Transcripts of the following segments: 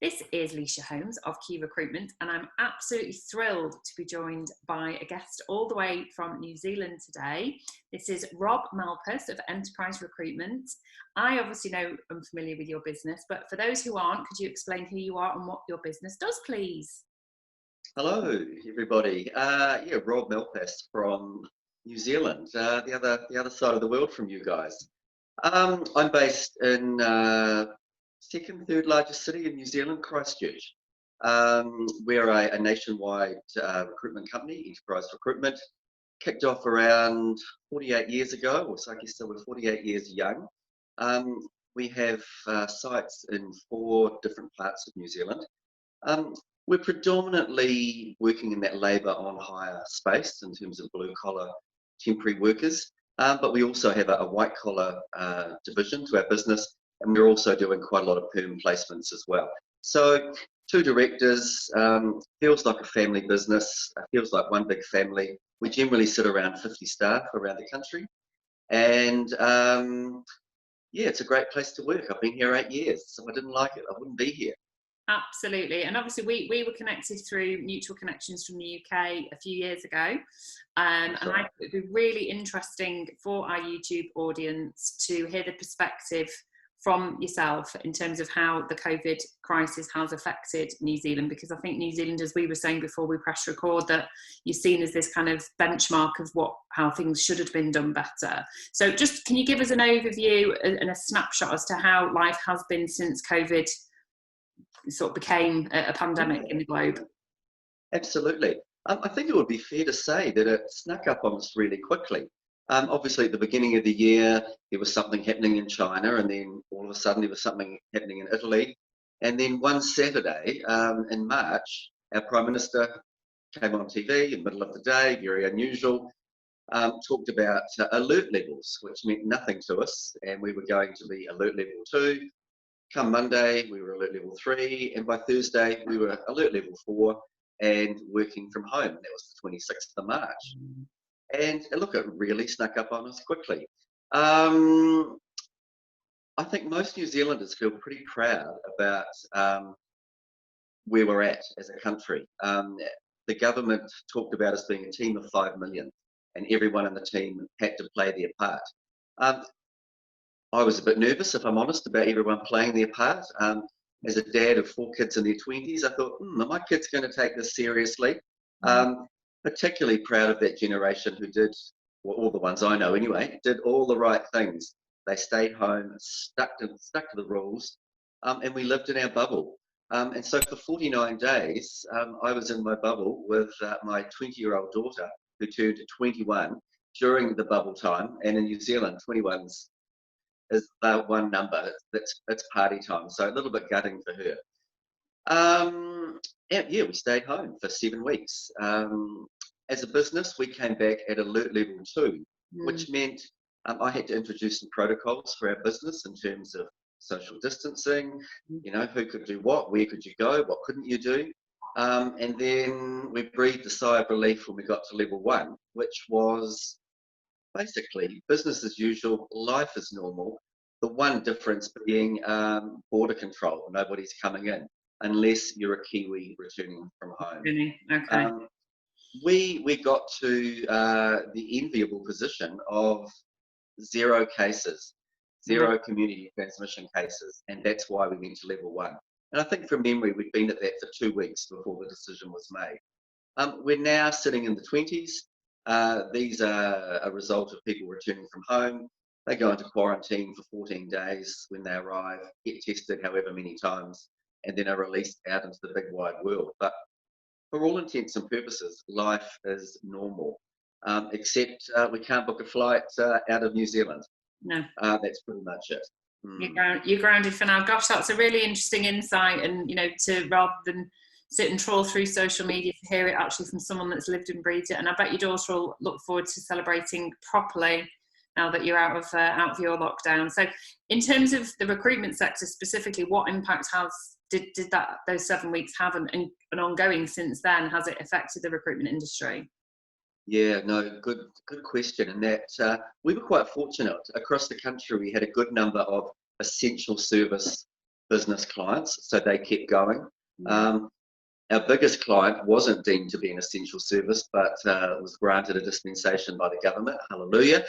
This is Leisha Holmes of Key Recruitment, and I'm absolutely thrilled to be joined by a guest all the way from New Zealand today. This is Rob Malpass of Enterprise Recruitment. I obviously know I'm familiar with your business, but for those who aren't, could you explain who you are and what your business does, please? Hello, everybody. Rob Malpass from New Zealand, the other side of the world from you guys. I'm based in second, third largest city in New Zealand, Christchurch. We're a nationwide recruitment company, Enterprise Recruitment. Kicked off around 48 years ago, or so I guess we're 48 years young. We have sites in 4 different parts of New Zealand. We're predominantly working in that labour on hire space in terms of blue collar temporary workers, but we also have a white collar division to our business, and we're also doing quite a lot of perm placements as well. So 2 directors, feels like a family business, feels like one big family. We generally sit around 50 staff around the country, and it's a great place to work. I've been here 8 years, so if I didn't like it, I wouldn't be here. Absolutely. And obviously we were connected through mutual connections from the UK a few years ago. And I think it would be really interesting for our YouTube audience to hear the perspective from yourself in terms of how the COVID crisis has affected New Zealand, because I think New Zealand, as we were saying before we press record, that you're seen as this kind of benchmark of how things should have been done better. So just, can you give us an overview and a snapshot as to how life has been since COVID sort of became a pandemic in the globe? Absolutely. I think it would be fair to say that it snuck up on us really quickly. Obviously, at the beginning of the year, there was something happening in China, and then all of a sudden there was something happening in Italy. And then one Saturday in March, our Prime Minister came on TV in the middle of the day, very unusual, talked about alert levels, which meant nothing to us, and we were going to be alert level 2. Come Monday, we were alert level 3, and by Thursday, we were alert level 4 and working from home. That was the 26th of March. And look, it really snuck up on us quickly. I think most New Zealanders feel pretty proud about where we're at as a country. The government talked about us being a team of 5 million, and everyone in the team had to play their part. I was a bit nervous, if I'm honest, about everyone playing their part. As a dad of 4 kids in their 20s, I thought, are my kids going to take this seriously? Particularly proud of that generation who did, well, all the ones I know anyway, did all the right things. They stayed home, stuck to the rules, and we lived in our bubble. And so for 49 days, I was in my bubble with my 20-year-old daughter, who turned 21 during the bubble time. And in New Zealand, 21's is the one number. It's party time, so a little bit gutting for her. We stayed home for 7 weeks. As a business, we came back at alert level 2, which meant I had to introduce some protocols for our business in terms of social distancing, who could do what, where could you go, what couldn't you do. And then we breathed a sigh of relief when we got to level 1, which was basically business as usual, life is normal. The one difference being border control. Nobody's coming in unless you're a Kiwi returning from home. Really? Okay. We got to the enviable position of 0 cases, 0 community transmission cases, and that's why we went to level 1. And I think from memory, we'd been at that for 2 weeks before the decision was made. We're now sitting in the 20s. These are a result of people returning from home. They go into quarantine for 14 days when they arrive, get tested however many times, and then are released out into the big wide world. But for all intents and purposes, life is normal, except we can't book a flight out of New Zealand. No. That's pretty much it. You're grounded for now. Gosh, that's a really interesting insight, and to rather than sit and trawl through social media, to hear it actually from someone that's lived and breathed it. And I bet your daughter will look forward to celebrating properly now that you're out of your lockdown. So in terms of the recruitment sector specifically, what impact did those 7 weeks have and ongoing since then? Has it affected the recruitment industry? Yeah, no, good question. And that we were quite fortunate across the country. We had a good number of essential service business clients, so they kept going. Yeah. Our biggest client wasn't deemed to be an essential service, but was granted a dispensation by the government. Hallelujah.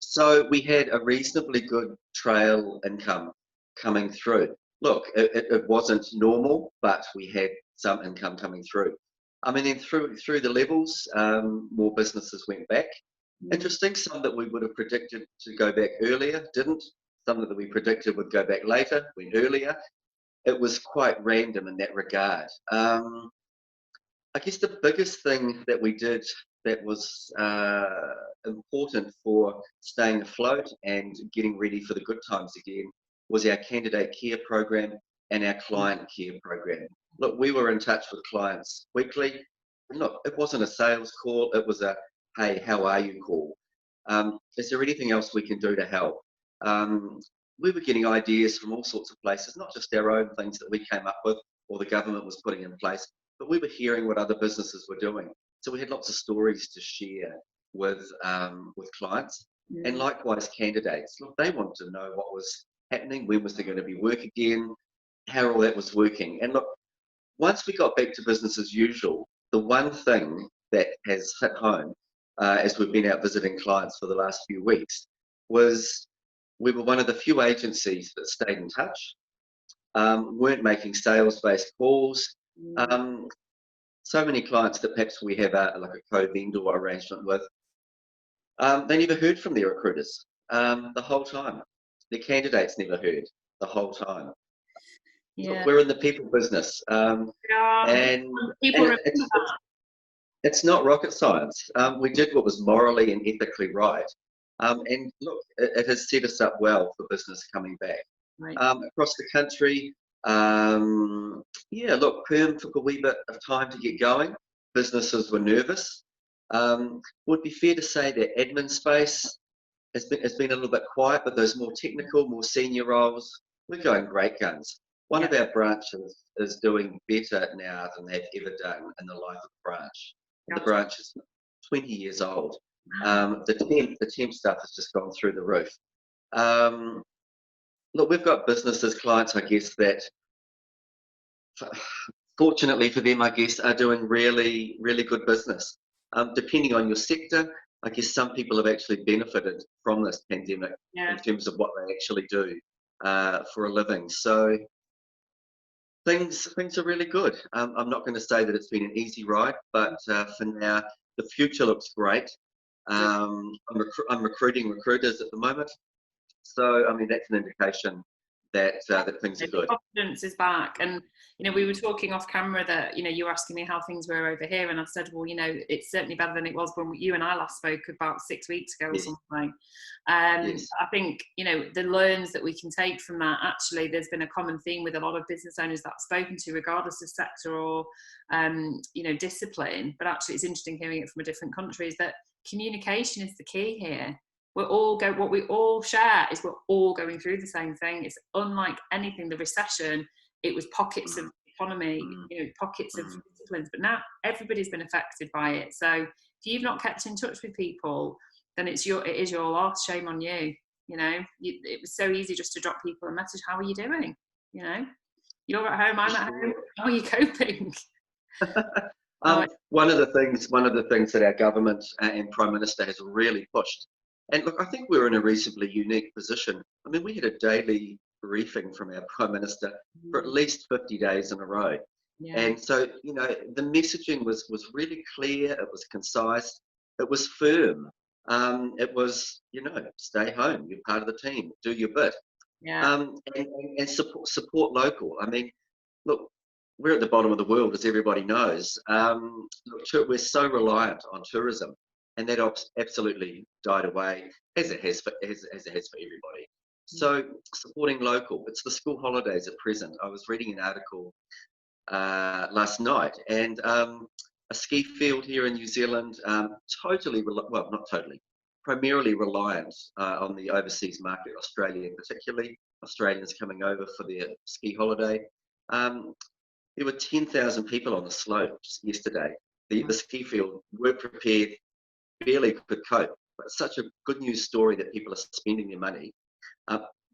So we had a reasonably good trail income coming through. Look, it wasn't normal, but we had some income coming through. I mean, then through the levels, more businesses went back. Interesting. Some that we would have predicted to go back earlier didn't. Some that we predicted would go back later went earlier. It was quite random in that regard. I guess the biggest thing that we did that was important for staying afloat and getting ready for the good times again was our candidate care program and our client care program. Look, we were in touch with clients weekly. Look, it wasn't a sales call, it was a, hey, how are you call. Is there anything else we can do to help? We were getting ideas from all sorts of places, not just our own things that we came up with or the government was putting in place, but we were hearing what other businesses were doing. So we had lots of stories to share with clients, and likewise candidates. Look, they wanted to know what was happening, when was there going to be work again, how all that was working. And look, once we got back to business as usual, the one thing that has hit home as we've been out visiting clients for the last few weeks was we were one of the few agencies that stayed in touch, weren't making sales-based calls. So many clients that perhaps we have like a co-vendor arrangement with, they never heard from their recruiters the whole time. Their candidates never heard the whole time. Yeah. We're in the people business, Yeah. and People remember it's, that. it's not rocket science. We did what was morally and ethically right, and look, it has set us up well for business coming back. Right. Across the country. Yeah, look, perm took a wee bit of time to get going. Businesses were nervous. Would be fair to say that admin space has been a little bit quiet, but those more technical, more senior roles, we're going great guns. One of our branches is doing better now than they've ever done in the life of the branch. And the branch is 20 years old. The temp stuff has just gone through the roof. Look, we've got businesses, clients, I guess, that fortunately for them, I guess, are doing really, really good business. Depending on your sector, I guess some people have actually benefited from this pandemic in terms of what they actually do for a living. So things are really good. I'm not going to say that it's been an easy ride, but for now, the future looks great. I'm recruiting recruiters at the moment. So, I mean, that's an indication that things are good. Confidence is back. And, you know, we were talking off camera that, you know, you were asking me how things were over here. And I said, well, you know, it's certainly better than it was when you and I last spoke about 6 weeks ago or something. I think, you know, the learns that we can take from that, actually, there's been a common theme with a lot of business owners that I've spoken to, regardless of sector or, you know, discipline. But actually, it's interesting hearing it from a different country, is that communication is the key here. What we all share is we're all going through the same thing. It's unlike anything. The recession, it was pockets of economy, you know, pockets of disciplines, but now everybody's been affected by it. So if you've not kept in touch with people, then it is your loss. Shame on you. You know, it was so easy just to drop people a message. How are you doing? You know, you're at home, I'm at home. How are you coping? One of the things that our government and Prime Minister has really pushed, and look, I think we're in a reasonably unique position. I mean, we had a daily briefing from our Prime Minister for at least 50 days in a row. And so, you know, the messaging was really clear, it was concise, it was firm. It was, you know, stay home, you're part of the team, do your bit. And support local. I mean, look, we're at the bottom of the world, as everybody knows. Look, we're so reliant on tourism, and that absolutely died away, as it has for everybody. So supporting local. It's the school holidays at present. I was reading an article last night, and a ski field here in New Zealand, primarily reliant on the overseas market, Australia particularly. Australians coming over for their ski holiday. There were 10,000 people on the slopes yesterday. The ski field were prepared, barely could cope. But it's such a good news story that people are spending their money.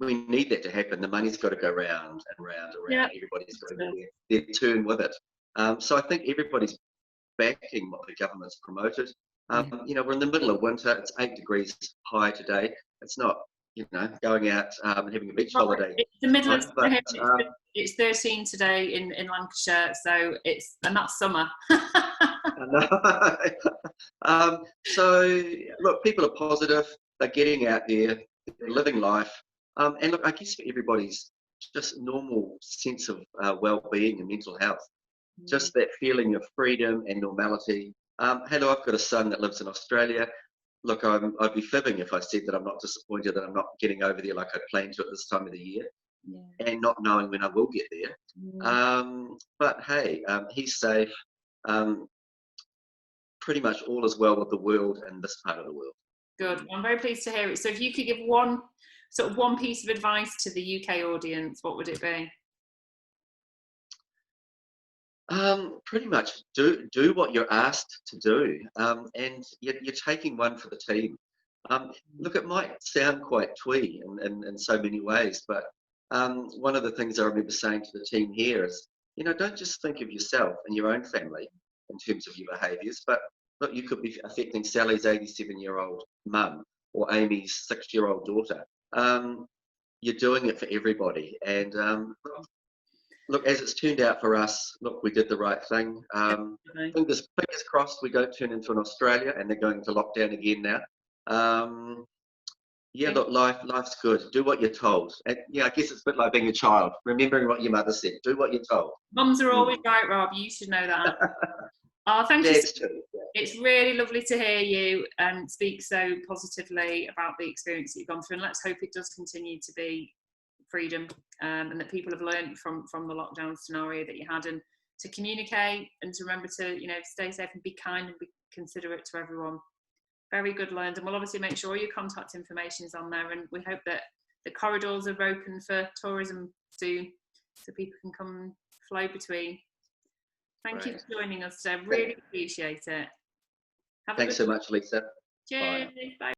we need that to happen. The money's got to go round and round and Yeah. round. Everybody's got to get their turn with it. So I think everybody's backing what the government's promoted. You know, we're in the middle of winter. It's 8 degrees high today. It's not, you know, going out and having a beach holiday. It's the middle of But it's 13 today in Lancashire, so and that's summer. So look, people are positive. They're getting out there. They're living life. And look, I guess for everybody's just normal sense of well-being and mental health, just that feeling of freedom and normality. Hello, I've got a son that lives in Australia. Look, I'd be fibbing if I said that I'm not disappointed that I'm not getting over there like I planned to at this time of the year, and not knowing when I will get there. But hey, he's safe. Pretty much all is well with the world and this part of the world. Good. I'm very pleased to hear it. So if you could give one piece of advice to the UK audience, what would it be? Pretty much do what you're asked to do, and you're taking one for the team. Look, it might sound quite twee in so many ways, but one of the things I remember saying to the team here is, you know, don't just think of yourself and your own family in terms of your behaviours, but look, you could be affecting Sally's 87-year-old mum or Amy's 6-year-old daughter. You're doing it for everybody, and look, as it's turned out for us, look, we did the right thing. Fingers crossed we don't turn into an Australia and they're going into lockdown again now. Yeah, look, life's good. Do what you're told. And yeah, I guess it's a bit like being a child, remembering what your mother said. Do what you're told. Mums are always right, Rob. You should know that. Oh, thank you. It's really lovely to hear you speak so positively about the experience that you've gone through, and let's hope it does continue to be freedom, and that people have learned from the lockdown scenario that you had, and to communicate and to remember to, you know, stay safe and be kind and be considerate to everyone. Very good learned, and we'll obviously make sure your contact information is on there, and we hope that the corridors are open for tourism soon so people can come and flow between. Thank you for joining us today. Really appreciate it. Thanks so much, Lisa. Cheers. Bye.